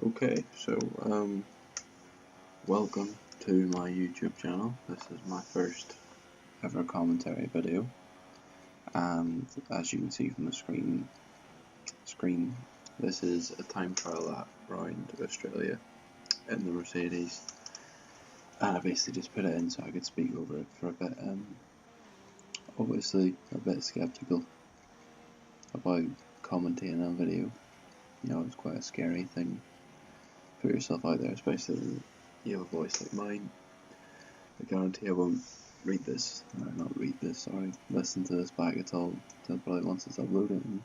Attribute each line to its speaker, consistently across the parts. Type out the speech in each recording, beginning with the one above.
Speaker 1: Okay, so welcome to my YouTube channel. This is my first ever commentary video, and as you can see from the screen, this is a time trial lap round Australia in the Mercedes, and I basically just put it in so I could speak over it for a bit. Obviously a bit skeptical about commentating on video. You know, it's quite a scary thing. Put yourself out there, especially when you have a voice like mine. I guarantee I won't listen to this back at all until probably once it's uploaded. And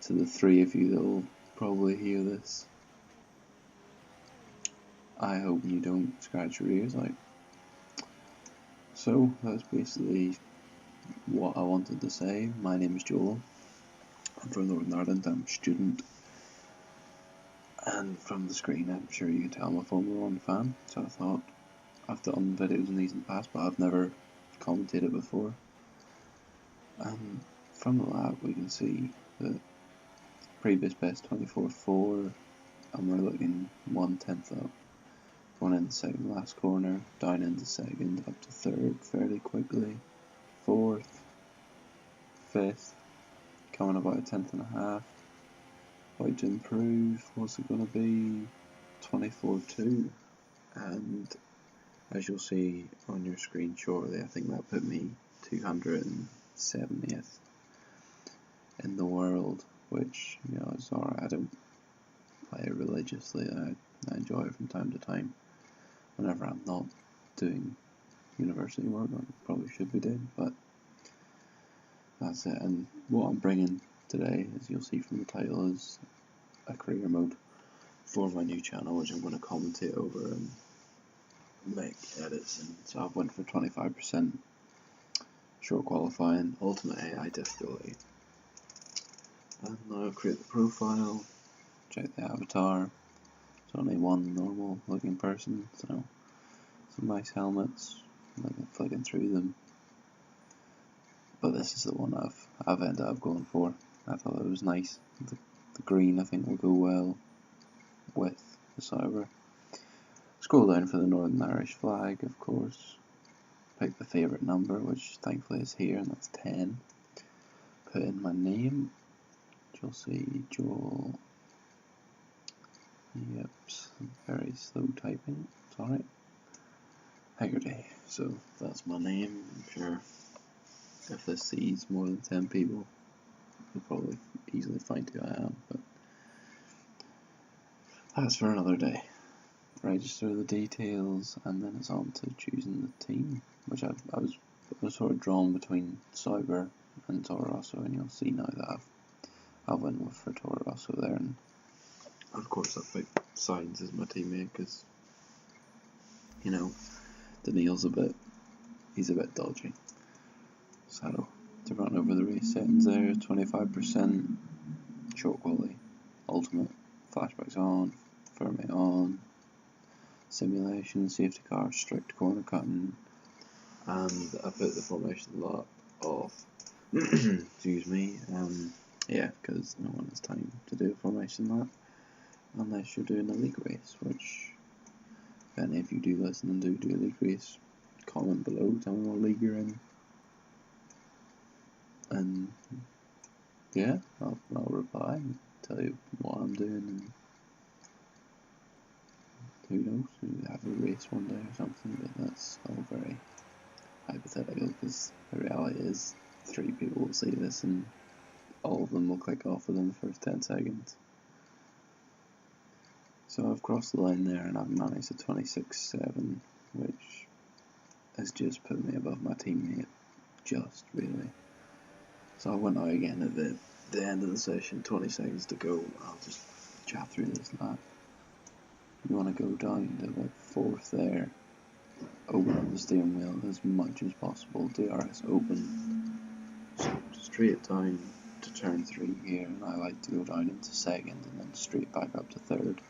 Speaker 1: to the three of you that will probably hear this, I hope you don't scratch your ears out. So that's basically what I wanted to say. My name is Joel. I'm from Northern Ireland. I'm a student. And from the screen, I'm sure you can tell I'm a Formula 1 fan. So I thought, I've done videos on these in the past, but I've never commentated before. And from the lap, we can see the previous best 24.4, and we're looking 1/10 up. Going into second last corner, down into second, up to third fairly quickly, fourth, fifth, coming about a tenth and a half. About to improve, what's it going to be? 24.2, and as you'll see on your screen shortly, I think that put me 270th in the world, which, you know, is alright. I don't play it religiously. I enjoy it from time to time whenever I'm not doing university work. I probably should be doing, but that's it. And what I'm bringing today, as you'll see from the title, is a career mode for my new channel, which I'm going to commentate over and make edits. And so I've went for 25% short qualifying, ultimate AI difficulty, and now create the profile, check the avatar. It's only one normal looking person, so some nice helmets, flicking through them. But this is the one I've ended up going for. I thought it was nice. The green I think will go well with the cyber. Scroll down for the Northern Irish flag, of course. Pick the favourite number, which thankfully is here, and that's 10. Put in my name. You'll see Joel. Yep, very slow typing. It's alright. Haggerty. So that's my name. I'm sure if this sees more than 10 people, you'll probably easily find who I am. But that's for another day. Register the details, and then it's on to choosing the team, which I was sort of drawn between Cyber and Toro Rosso, and you'll see now that I've went with for Toro Rosso there. And of course I picked Sainz as my teammate because, you know, Daniil's he's a bit dodgy. So to run over the race settings there, 25% short quality, ultimate, flashbacks on, firmware on, simulation, safety car, strict corner cutting, and I put the formation lap off. Excuse me. Yeah, because no one has time to do a formation lap unless you're doing a league race, which if any of you do listen and do a league race, comment below, tell me what league you're in, and yeah, I'll reply and tell you what I'm doing, and who knows, we'll have a race one day or something, but that's all very hypothetical because the reality is 3 people will see this and all of them will click off within the first 10 seconds. So I've crossed the line there and I've managed a 26.7, which has just put me above my teammate, just really. So I went out again at the end of the session, 20 seconds to go. I'll just chat through this lap. You want to go down to about 4th there, open up the steering wheel as much as possible, DRS open, so straight down to turn 3 here, and I like to go down into 2nd and then straight back up to 3rd,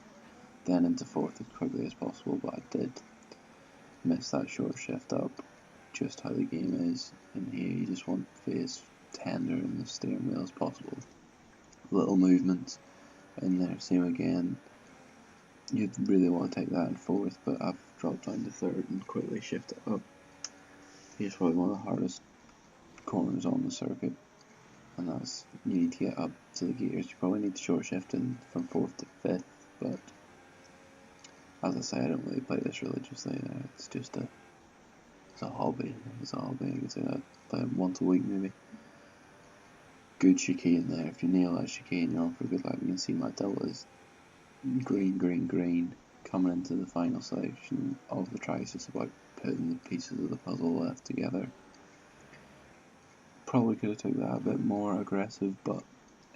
Speaker 1: then into 4th as quickly as possible, but I did miss that short shift up, just how the game is. In here you just want to face tender in the steering wheel as possible, little movements in there. Same again. You'd really want to take that in fourth, but I've dropped down to third and quickly shift it up. Here's probably one of the hardest corners on the circuit, and that's, you need to get up to the gears. You probably need to short shift in from fourth to fifth, but as I say, I don't really play this religiously. It's just it's a hobby. It's a hobby. I could say that. Play it once a week maybe. Good chicane there. If you nail that chicane, you're on for a good lap. You can see my delta is green, green, green. Coming into the final section of the track, it's just about putting the pieces of the puzzle left together. Probably could have took that a bit more aggressive, but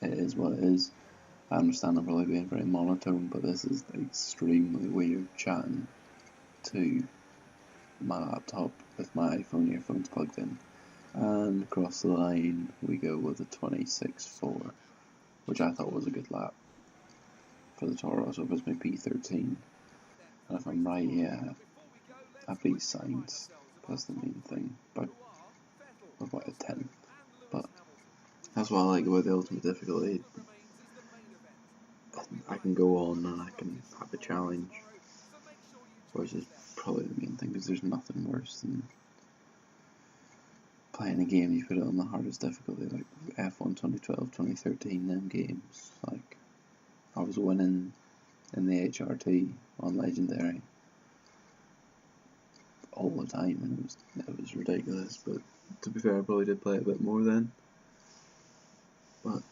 Speaker 1: it is what it is. I understand I'm probably being very monotone, but this is extremely weird chatting to my laptop with my iPhone earphones plugged in. And across the line we go with a 26.4, which I thought was a good lap for the Toro, so it was my P13. And if I'm right, yeah, I beat Sainz, that's the main thing, by about a 10. But that's what I like about the Ultimate Difficulty. I can go on and I can have a challenge, which is probably the main thing, because there's nothing worse than playing a game you put it on the hardest difficulty, like F1 2012, 2013, them games. Like, I was winning in the HRT on Legendary all the time, and it was ridiculous. But to be fair, I probably did play a bit more then. But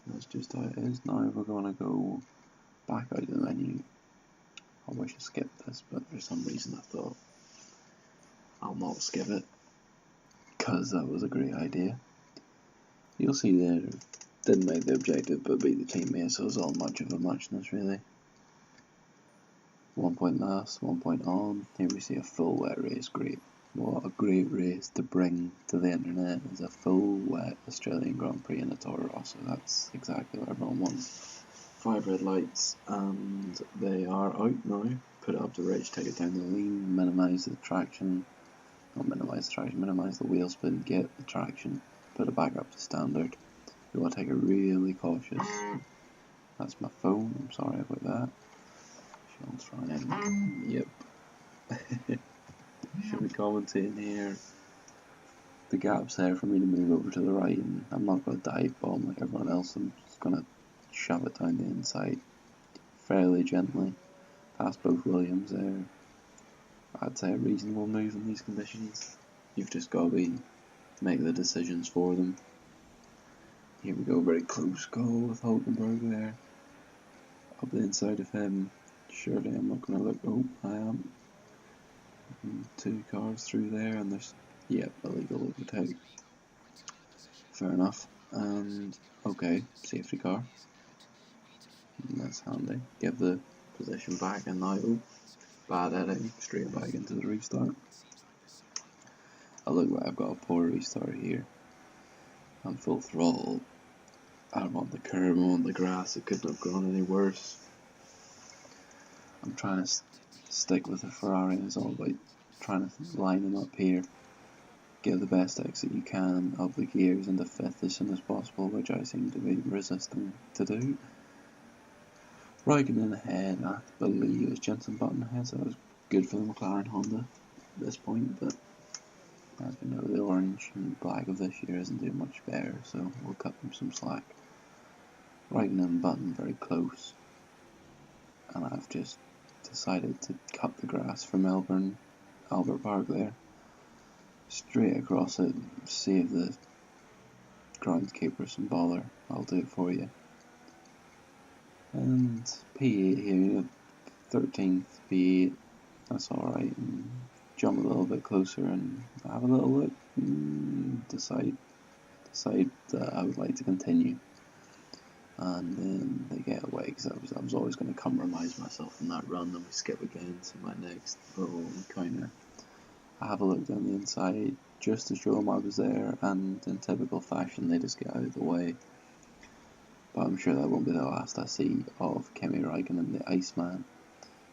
Speaker 1: that's just how it is. Now we're gonna go back out of the menu. I wish I skipped this, but for some reason I thought I'll not skip it, because that was a great idea. You'll see there, didn't make the objective but beat the teammate, so it's all much of a muchness really. 1 point last, 1 point on. Here we see a full wet race. Great. What a great race to bring to the internet is a full wet Australian Grand Prix in a Toro Rosso. That's exactly what everyone wants. 5 red lights, and they are out now. Put it up to the ridge, take it down to the lean, minimise the traction. Not minimise the traction, minimise the wheel spin, get the traction, put it back up to standard. You want to take it really cautious. That's my phone, I'm sorry about that. Sean's trying. Yep. Should be commentating here. The gap's there for me to move over to the right, and I'm not going to dive bomb like everyone else. I'm just going to shove it down the inside fairly gently, past both Williams there. I'd say a reasonable move in these conditions. You've just got to make the decisions for them. Here we go, very close call with Hulkenberg there. Up the inside of him. Surely I'm not going to look. Oh, I am. 2 cars through there, and there's, yep, illegal overtake. Fair enough. And okay, safety car. That's handy. Give the position back, and now, oh, bad editing, straight back into the restart. I look like I've got a poor restart here. I'm full throttle. I'm on the curb, I'm on the grass. It couldn't have gone any worse. I'm trying to stick with the Ferrari. It's all about trying to line them up here. Get the best exit you can of the gears into 5th as soon as possible, which I seem to be resisting to do. Raikkonen ahead, I believe it was Jenson Button ahead, so that was good for the McLaren Honda at this point, but as we know, the orange and black of this year isn't doing much better, so we'll cut them some slack. Raikkonen and Button very close, and I've just decided to cut the grass from Albert Park there. Straight across it, save the groundskeeper some bother, I'll do it for you. And P8 here, 13th P8, that's alright. Jump a little bit closer and have a little look, decide that I would like to continue. And then they get away, because I was always going to compromise myself in that run, and we skip again to my next little encounter. I have a look down the inside just to show them I was there, and in typical fashion they just get out of the way. But I'm sure that won't be the last I see of Kimi Räikkönen, the Iceman.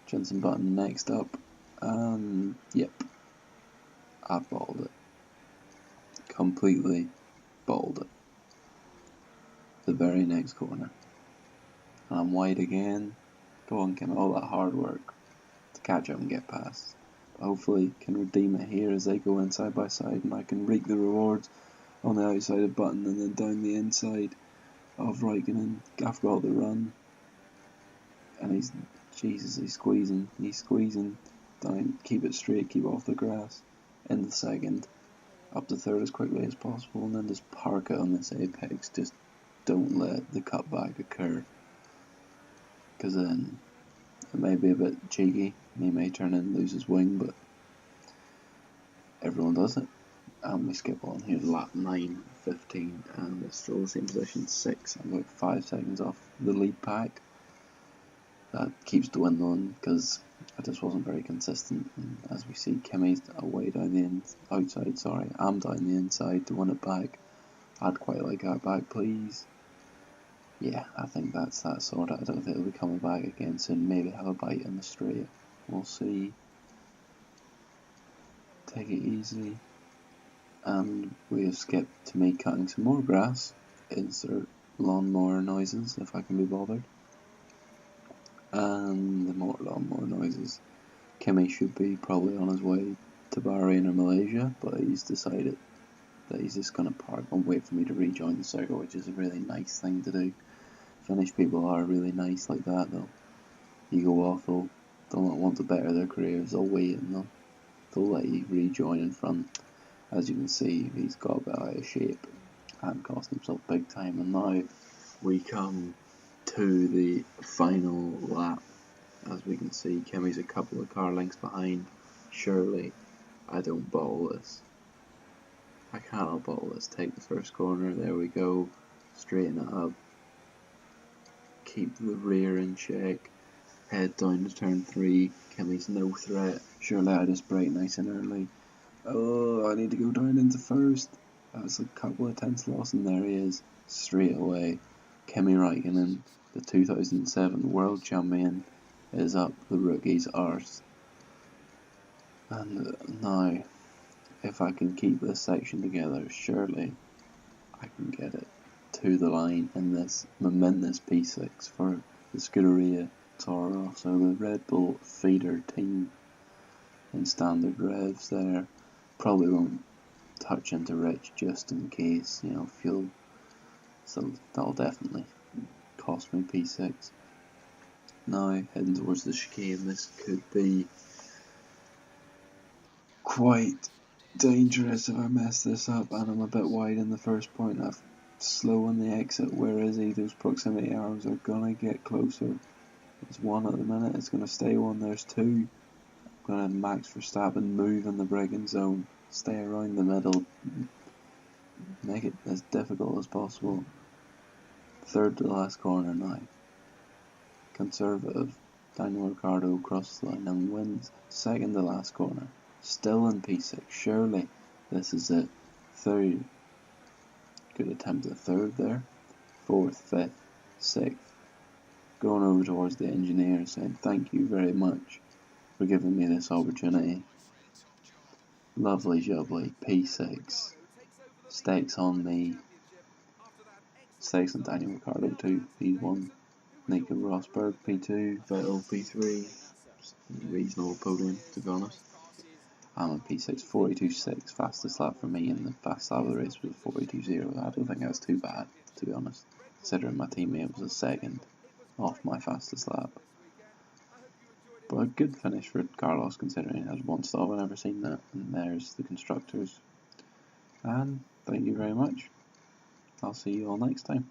Speaker 1: Jenson Button next up, and yep, I balled it. Completely balled it. The very next corner. and I'm wide again. Go on, Kim, all that hard work to catch up and get past. Hopefully can redeem it here as they go in side by side, and I can reap the rewards on the outside of Button and then down the inside of Raikkonen. I've got the run, and he's squeezing, down, keep it straight, keep off the grass, in the second, up to third as quickly as possible, and then just park it on this apex. Just don't let the cutback occur, because then it may be a bit cheeky, he may turn in and lose his wing, but everyone does it. And we skip on here to lap 9:15, and it's still the same position, 6. I'm about 5 seconds off the lead pack. That keeps dwindling because I just wasn't very consistent. And as we see, Kimi's away down the outside. Sorry, I'm down the inside to win it back. I'd quite like that back, please. Yeah, I think that's that sorted. I don't think it'll be coming back again soon. Maybe have a bite in the straight. We'll see. Take it easy. And we have skipped to me cutting some more grass. Insert lawnmower noises if I can be bothered. And the more lawnmower noises. Kimi should be probably on his way to Bahrain or Malaysia, but he's decided that he's just going to park and wait for me to rejoin the circuit, which is a really nice thing to do. Finnish people are really nice like that. You go off, they'll not want to better their careers, they'll wait and they'll let you rejoin in front. As you can see, he's got a bit out of shape and cost himself big time, and now we come to the final lap. As we can see, Kimi's a couple of car lengths behind. Surely I don't bottle this. I cannot bottle this. Take the first corner, there we go. Straighten it up. Keep the rear in check. Head down to turn 3. Kimi's no threat. Surely I just brake nice and early. Oh, I need to go down into first. That's a couple of tenths lost, and there he is. Straight away. Kimi Raikkonen, the 2007 world champion, is up the rookie's arse. And now, if I can keep this section together, surely I can get it to the line in this momentous P6 for the Scuderia Toro. So the Red Bull feeder team in standard revs there. Probably won't touch into Rich just in case, fuel. So that'll definitely cost me P6. Now heading towards the chicane, this could be quite dangerous if I mess this up, and I'm a bit wide in the first point. I've slow on the exit. Where is he? Those proximity arms are gonna get closer. There's 1 at the minute, it's gonna stay 1, there's 2. I'm gonna Max Verstappen move in the braking zone, stay around the middle, make it as difficult as possible. Third to the last corner now. Conservative Daniel Ricciardo crosses the line and wins second to last corner. Still in P6, surely this is it. Third, good attempt at third there. 4th, 5th, 6th. Going over towards the engineer saying thank you very much for giving me this opportunity. Lovely jubbly, P6. Stakes on me. Stakes on Daniel Ricciardo too, P1. Nico Rosberg, P2. Vettel, P3. Reasonable podium, to be honest. I'm on P6, 42.6, fastest lap for me, and the fast lap of the race was 42.0. I don't think that's too bad, to be honest, considering my teammate was a second off my fastest lap. But a good finish for Carlos, considering he has 1 stop. I've never seen that. And there's the constructors. And thank you very much. I'll see you all next time.